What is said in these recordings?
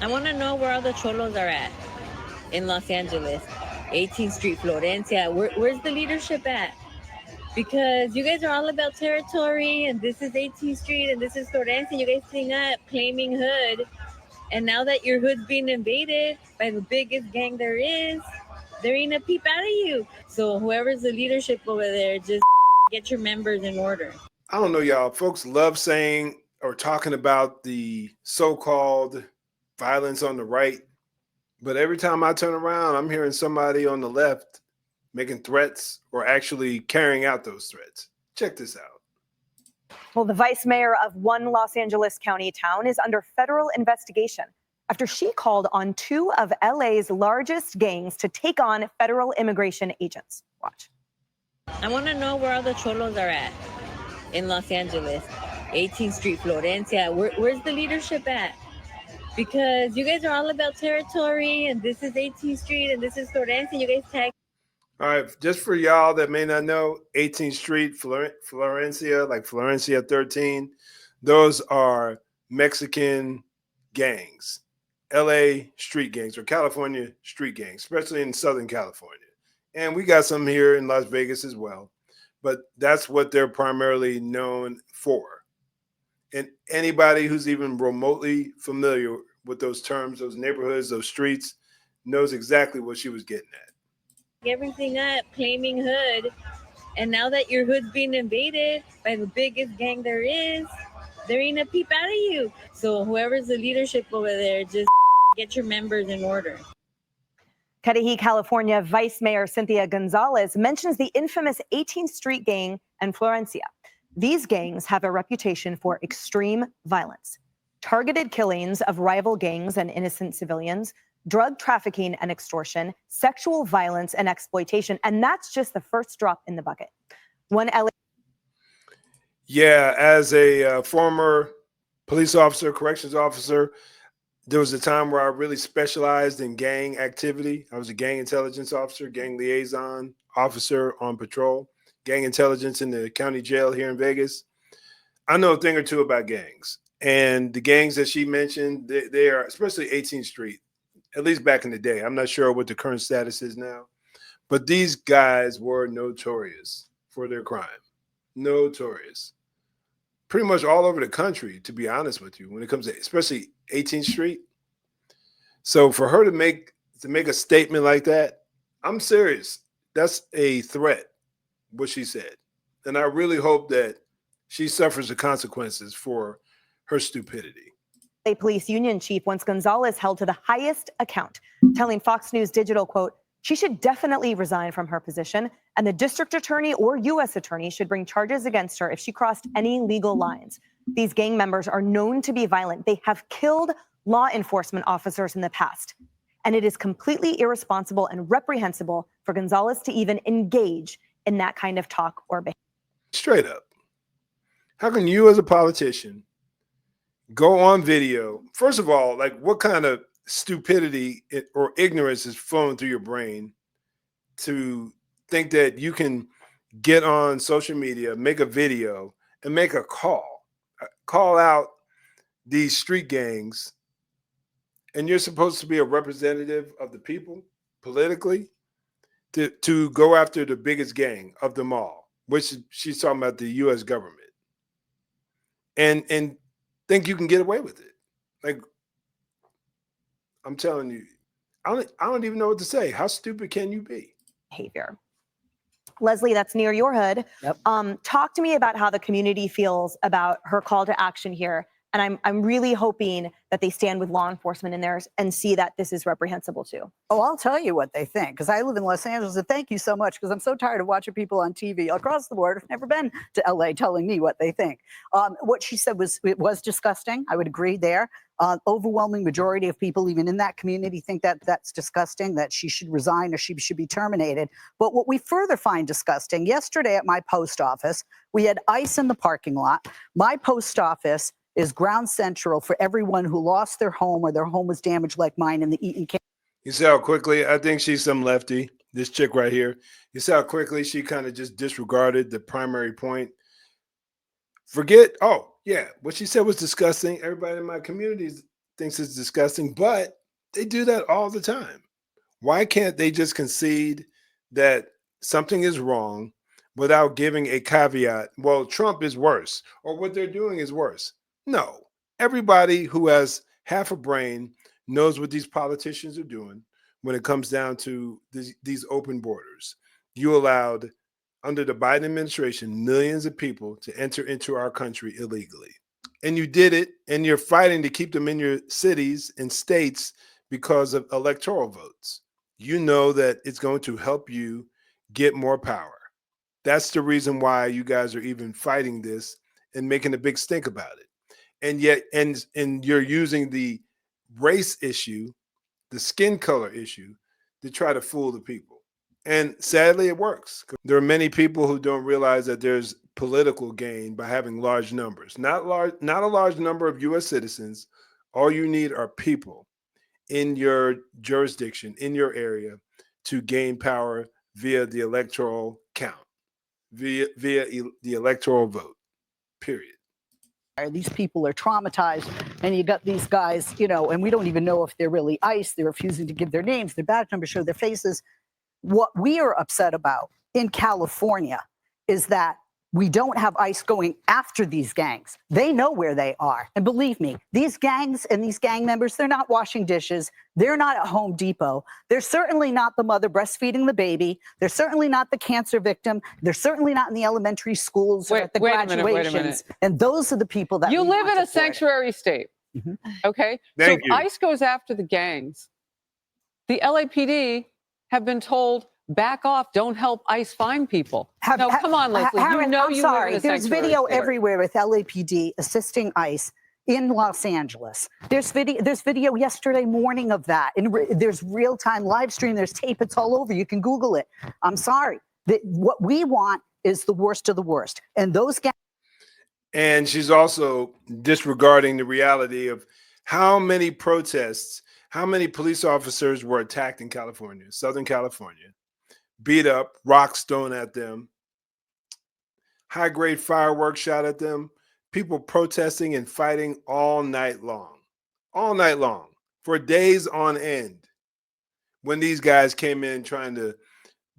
I want to know where all the cholos are at in Los Angeles, 18th Street, Florencia. Where's the leadership at? Because you guys are all about territory, and this is 18th Street, and this is Florencia. You guys clean up, claiming hood, and now that your hood's being invaded by the biggest gang there is, there ain't a peep out of you. So whoever's the leadership over there, just get your members in order. I don't know, y'all. Folks love saying or talking about the so-called violence on the right, but every time I turn around, I'm hearing somebody on the left making threats or actually carrying out those threats. Check this out. Well, the vice mayor of one Los Angeles County town is under federal investigation after she called on two of LA's largest gangs to take on federal immigration agents. Watch. I want to know where all the cholos are at in Los Angeles, 18th Street, Florencia. Where's the leadership at? Because you guys are all about territory, and this is 18th Street, and this is Florencia. You guys tag. All right, just for y'all that may not know, 18th Street, Florencia, like Florencia 13, those are Mexican gangs, LA street gangs or California street gangs, especially in Southern California. And we got some here in Las Vegas as well, but that's what they're primarily known for. And anybody who's even remotely familiar with those terms, those neighborhoods, those streets, knows exactly what she was getting at. Everything up, claiming hood, and now that your hood's being invaded by the biggest gang there is, there ain't a peep out of you. So whoever's the leadership over there, just get your members in order. Cudahy, California Vice Mayor Cynthia Gonzalez mentions the infamous 18th Street gang and Florencia. These gangs have a reputation for extreme violence, targeted killings of rival gangs and innocent civilians, drug trafficking and extortion, sexual violence and exploitation. And that's just the first drop in the bucket. One LA. Yeah, as a former police officer, corrections officer, there was a time where I really specialized in gang activity. I was a gang intelligence officer, gang liaison officer on patrol, gang intelligence in the county jail here in Vegas. I know a thing or two about gangs. And the gangs that she mentioned, they are, especially 18th Street, at least back in the day. I'm not sure what the current status is now. But these guys were notorious for their crime. Notorious. Pretty much all over the country, to be honest with you, when it comes to especially 18th Street. So for her to make a statement like that, I'm serious. That's a threat, what she said. And I really hope that she suffers the consequences for her stupidity. A police union chief wants Gonzalez held to the highest account, telling Fox News Digital, quote, she should definitely resign from her position, and the district attorney or U.S. attorney should bring charges against her if she crossed any legal lines. These gang members are known to be violent. They have killed law enforcement officers in the past, and it is completely irresponsible and reprehensible for Gonzalez to even engage in that kind of talk or behavior. Straight up. How can you as a politician go on video? First of all, like what kind of stupidity or ignorance is flowing through your brain to think that you can get on social media, make a video, and make a call out these street gangs, and you're supposed to be a representative of the people politically to go after the biggest gang of them all, which she's talking about the U.S. government, and think you can get away with it. Like, I'm telling you, I don't even know what to say. How stupid can you be? Behavior. Leslie, that's near your hood. Yep. Talk to me about how the community feels about her call to action here. And I'm really hoping that they stand with law enforcement in there and see that this is reprehensible too. Oh, I'll tell you what they think, because I live in Los Angeles, and thank you so much, because I'm so tired of watching people on TV across the board who've never been to LA telling me what they think. What she said was disgusting. I would agree there. Overwhelming majority of people, even in that community, think that that's disgusting, that she should resign or she should be terminated. But what we further find disgusting, yesterday at my post office, we had ice in the parking lot. My post office is ground central for everyone who lost their home or their home was damaged like mine in the Eaton County. You see how quickly, I think she's some lefty, this chick right here. You see how quickly she kind of just disregarded the primary point. Forget, oh, yeah, what she said was disgusting. Everybody in my community is thinks it's disgusting, but they do that all the time. Why can't they just concede that something is wrong without giving a caveat? Well, Trump is worse, or what they're doing is worse. No, everybody who has half a brain knows what these politicians are doing when it comes down to these open borders. You allowed, under the Biden administration, millions of people to enter into our country illegally. And you did it, and you're fighting to keep them in your cities and states because of electoral votes. You know that it's going to help you get more power. That's the reason why you guys are even fighting this and making a big stink about it. And yet, and you're using the race issue, the skin color issue, to try to fool the people. And sadly, it works. There are many people who don't realize that there's political gain by having large numbers. Not a large number of U.S. citizens. All you need are people in your jurisdiction, in your area, to gain power via the electoral count, via the electoral vote, period. These people are traumatized, and you got these guys, and we don't even know if they're really ICE. They're refusing to give their names, their badge numbers, show their faces. What we are upset about in California is that we don't have ICE going after these gangs. They know where they are. And believe me, these gangs and these gang members, they're not washing dishes. They're not at Home Depot. They're certainly not the mother breastfeeding the baby. They're certainly not the cancer victim. They're certainly not in the elementary schools or at the graduations. And those are the people that you live in a sanctuary state. Mm-hmm. Okay. Thank so you. If ICE goes after the gangs, the LAPD have been told, back off, don't help ICE find people. No, come on, Leslie. Aaron, you I'm live sorry. in a There's sanctuary video state. everywhere with LAPD assisting ICE in Los Angeles. There's video yesterday morning of that. And there's real-time live stream. There's tape. It's all over. You can Google it. I'm sorry. What we want is the worst of the worst. And those guys. And she's also disregarding the reality of how many protests, how many police officers were attacked in California, Southern California, beat up, rocks thrown at them, high-grade fireworks shot at them, people protesting and fighting all night long, for days on end, when these guys came in trying to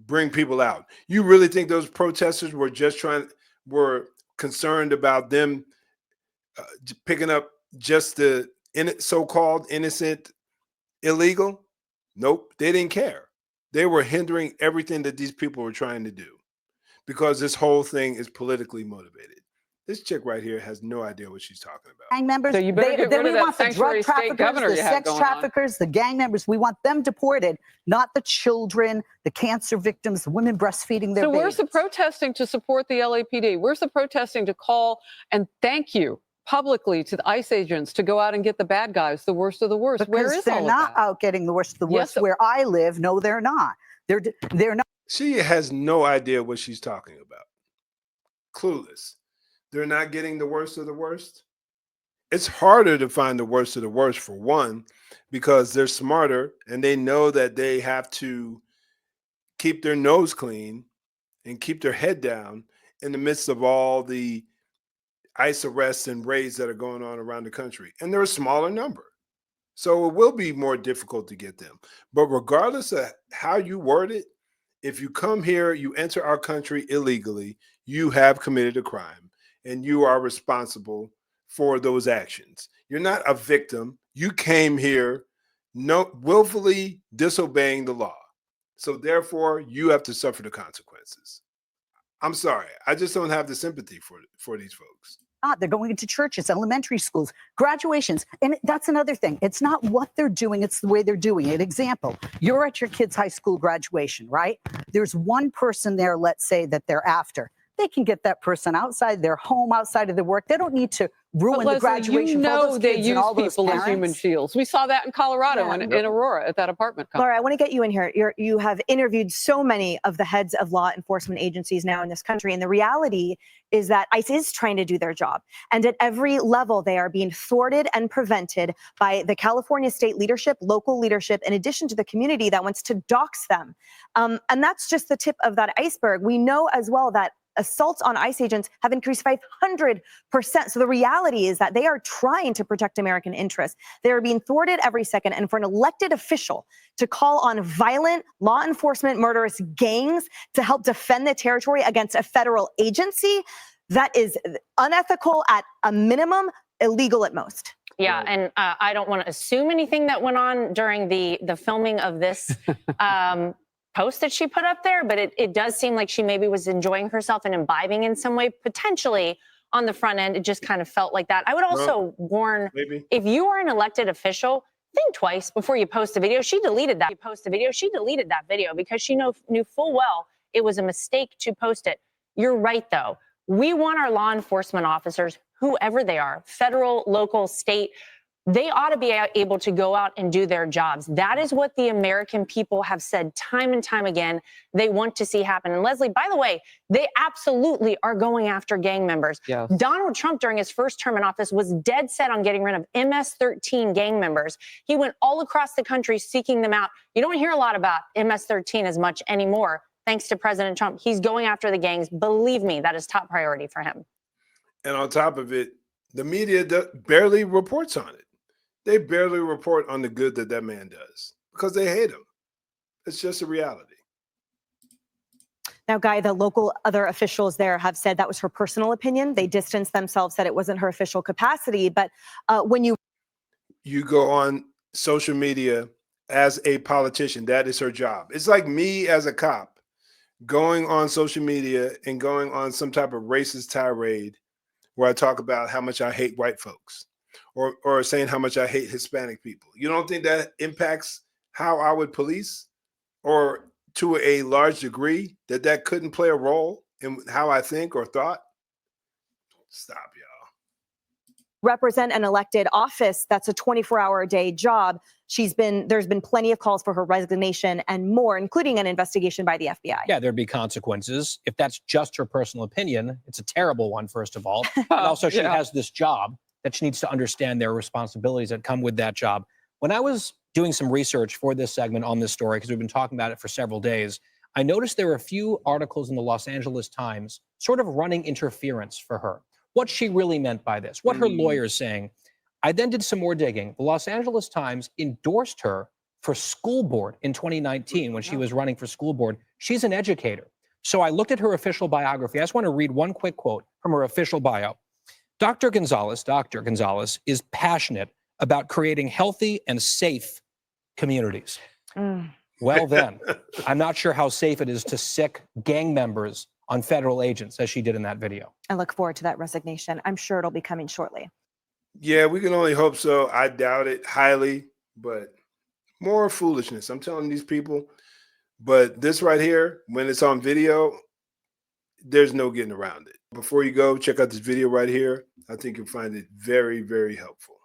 bring people out. You really think those protesters were concerned about them picking up just the so-called innocent illegal? Nope, they didn't care. They were hindering everything that these people were trying to do, because this whole thing is politically motivated. This chick right here has no idea what she's talking about. Gang members, So you better get rid of that sanctuary state governor the you have sex going on. traffickers, the gang members. We want them deported, not the children, the cancer victims, the women breastfeeding their So babies. where's the protesting to support the LAPD? Where's the protesting to call and thank you publicly to the ICE agents to go out and get the bad guys, the worst of the worst? Because Where is they're all not of that? out getting the worst of the worst. Yes. Where I live, no, they're not. They're not. She has no idea what she's talking about. Clueless. They're not getting the worst of the worst. It's harder to find the worst of the worst, for one, because they're smarter and they know that they have to keep their nose clean and keep their head down in the midst of all the ICE arrests and raids that are going on around the country. And they're a smaller number. So it will be more difficult to get them. But regardless of how you word it, if you come here, you enter our country illegally, you have committed a crime and you are responsible for those actions. You're not a victim. You came here willfully disobeying the law. So therefore, you have to suffer the consequences. I'm sorry. I just don't have the sympathy for these folks. They're going into churches, elementary schools, graduations. And that's another thing. It's not what they're doing, it's the way they're doing it. Example, you're at your kid's high school graduation, right? There's one person there, let's say, that they're after. They can get that person outside their home, outside of their work. They don't need to ruin the graduation for all those they kids use and all those people as human parents. shields. We saw that in Colorado Yeah. in Aurora at that apartment complex. Laura, I want to get you in here. You have interviewed so many of the heads of law enforcement agencies now in this country. And the reality is that ICE is trying to do their job. And at every level, they are being thwarted and prevented by the California state leadership, local leadership, in addition to the community that wants to dox them. And that's just the tip of that iceberg. We know as well that assaults on ICE agents have increased 500%. So the reality is that they are trying to protect American interests. They are being thwarted every second. And for an elected official to call on violent law enforcement murderous gangs to help defend the territory against a federal agency, that is unethical at a minimum, illegal at most. Yeah, and I don't want to assume anything that went on during the filming of this post that she put up there, but it does seem like she maybe was enjoying herself and imbibing in some way, potentially on the front end. It just kind of felt like that. I would also warn, if you are an elected official, think twice before you post a video. She deleted that. She deleted that video because she knew full well it was a mistake to post it. You're right, though. We want our law enforcement officers, whoever they are, federal, local, state, they ought to be able to go out and do their jobs. That is what the American people have said time and time again they want to see happen. And Leslie, by the way, they absolutely are going after gang members. Yes. Donald Trump, during his first term in office, was dead set on getting rid of MS-13 gang members. He went all across the country seeking them out. You don't hear a lot about MS-13 as much anymore. Thanks to President Trump. He's going after the gangs. Believe me, that is top priority for him. And on top of it, the media barely reports on it. They barely report on the good that man does because they hate him. It's just a reality. Now, Guy, the local other officials there have said that was her personal opinion. They distanced themselves, said it wasn't her official capacity. But when you go on social media as a politician, that is her job. It's like me as a cop going on social media and going on some type of racist tirade where I talk about how much I hate white folks or saying how much I hate Hispanic people. You don't think that impacts how I would police, or to a large degree that couldn't play a role in how I think or thought? Stop, y'all. Represent an elected office that's a 24-hour-a-day job. There's been plenty of calls for her resignation and more, including an investigation by the FBI. Yeah, there'd be consequences. If that's just her personal opinion, it's a terrible one, first of all. And also, she has this job that she needs to understand there are responsibilities that come with that job. When I was doing some research for this segment on this story, because we've been talking about it for several days, I noticed there were a few articles in the Los Angeles Times sort of running interference for her. What she really meant by this, what her lawyer's saying. I then did some more digging. The Los Angeles Times endorsed her for school board in 2019 when she was running for school board. She's an educator. So I looked at her official biography. I just want to read one quick quote from her official bio. Dr. Gonzalez is passionate about creating healthy and safe communities. Well, then, I'm not sure how safe it is to sick gang members on federal agents, as she did in that video. I look forward to that resignation. I'm sure it'll be coming shortly. Yeah, we can only hope so. I doubt it highly, but more foolishness. I'm telling these people. But this right here, when it's on video, there's no getting around it. Before you go, check out this video right here. I think you'll find it very, very helpful.